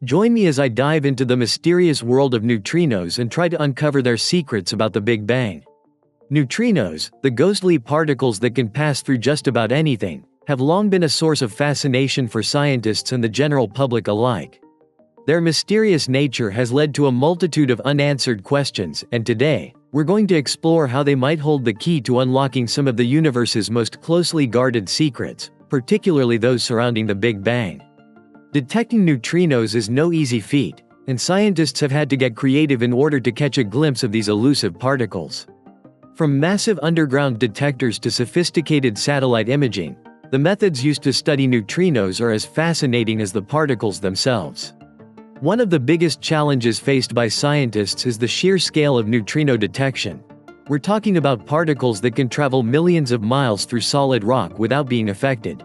Join me as I dive into the mysterious world of neutrinos and try to uncover their secrets about the Big Bang. Neutrinos, the ghostly particles that can pass through just about anything, have long been a source of fascination for scientists and the general public alike. Their mysterious nature has led to a multitude of unanswered questions, and today, we're going to explore how they might hold the key to unlocking some of the universe's most closely guarded secrets, particularly those surrounding the Big Bang. Detecting neutrinos is no easy feat, and scientists have had to get creative in order to catch a glimpse of these elusive particles. From massive underground detectors to sophisticated satellite imaging, the methods used to study neutrinos are as fascinating as the particles themselves. One of the biggest challenges faced by scientists is the sheer scale of neutrino detection. We're talking about particles that can travel millions of miles through solid rock without being affected.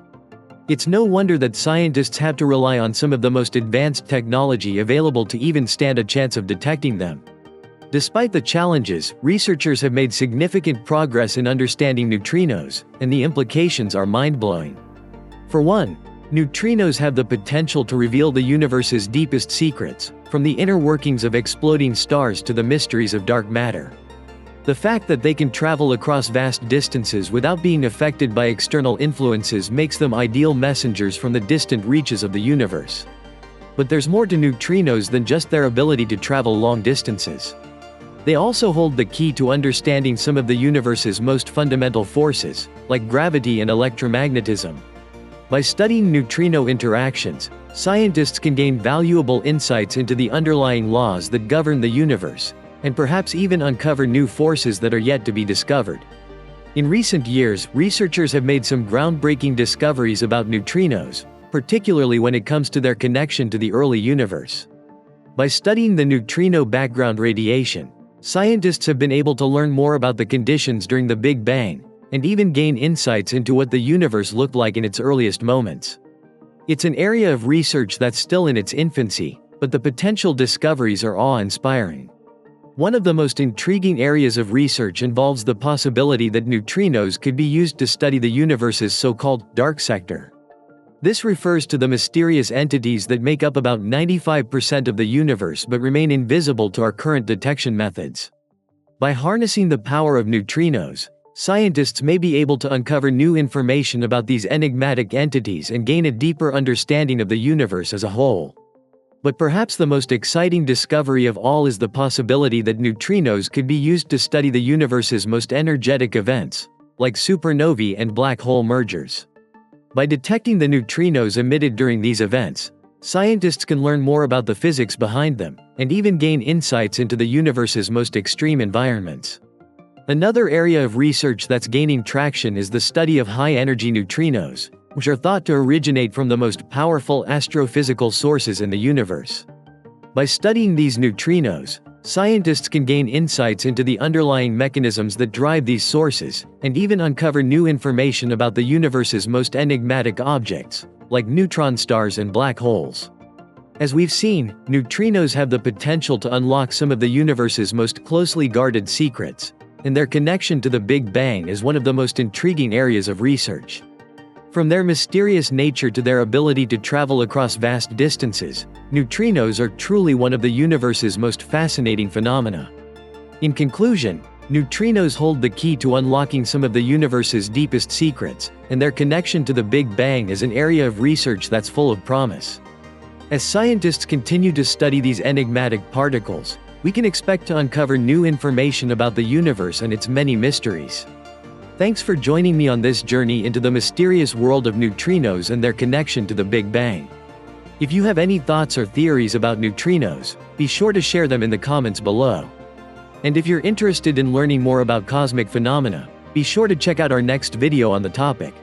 It's no wonder that scientists have to rely on some of the most advanced technology available to even stand a chance of detecting them. Despite the challenges, researchers have made significant progress in understanding neutrinos, and the implications are mind-blowing. For one, neutrinos have the potential to reveal the universe's deepest secrets, from the inner workings of exploding stars to the mysteries of dark matter. The fact that they can travel across vast distances without being affected by external influences makes them ideal messengers from the distant reaches of the universe. But there's more to neutrinos than just their ability to travel long distances. They also hold the key to understanding some of the universe's most fundamental forces, like gravity and electromagnetism. By studying neutrino interactions, scientists can gain valuable insights into the underlying laws that govern the universe, and perhaps even uncover new forces that are yet to be discovered. In recent years, researchers have made some groundbreaking discoveries about neutrinos, particularly when it comes to their connection to the early universe. By studying the neutrino background radiation, scientists have been able to learn more about the conditions during the Big Bang, and even gain insights into what the universe looked like in its earliest moments. It's an area of research that's still in its infancy, but the potential discoveries are awe-inspiring. One of the most intriguing areas of research involves the possibility that neutrinos could be used to study the universe's so-called dark sector. This refers to the mysterious entities that make up about 95% of the universe but remain invisible to our current detection methods. By harnessing the power of neutrinos, scientists may be able to uncover new information about these enigmatic entities and gain a deeper understanding of the universe as a whole. But perhaps the most exciting discovery of all is the possibility that neutrinos could be used to study the universe's most energetic events, like supernovae and black hole mergers. By detecting the neutrinos emitted during these events, scientists can learn more about the physics behind them, and even gain insights into the universe's most extreme environments. Another area of research that's gaining traction is the study of high-energy neutrinos, which are thought to originate from the most powerful astrophysical sources in the universe. By studying these neutrinos, scientists can gain insights into the underlying mechanisms that drive these sources, and even uncover new information about the universe's most enigmatic objects, like neutron stars and black holes. As we've seen, neutrinos have the potential to unlock some of the universe's most closely guarded secrets, and their connection to the Big Bang is one of the most intriguing areas of research. From their mysterious nature to their ability to travel across vast distances, neutrinos are truly one of the universe's most fascinating phenomena. In conclusion, neutrinos hold the key to unlocking some of the universe's deepest secrets, and their connection to the Big Bang is an area of research that's full of promise. As scientists continue to study these enigmatic particles, we can expect to uncover new information about the universe and its many mysteries. Thanks for joining me on this journey into the mysterious world of neutrinos and their connection to the Big Bang. If you have any thoughts or theories about neutrinos, be sure to share them in the comments below. And if you're interested in learning more about cosmic phenomena, be sure to check out our next video on the topic.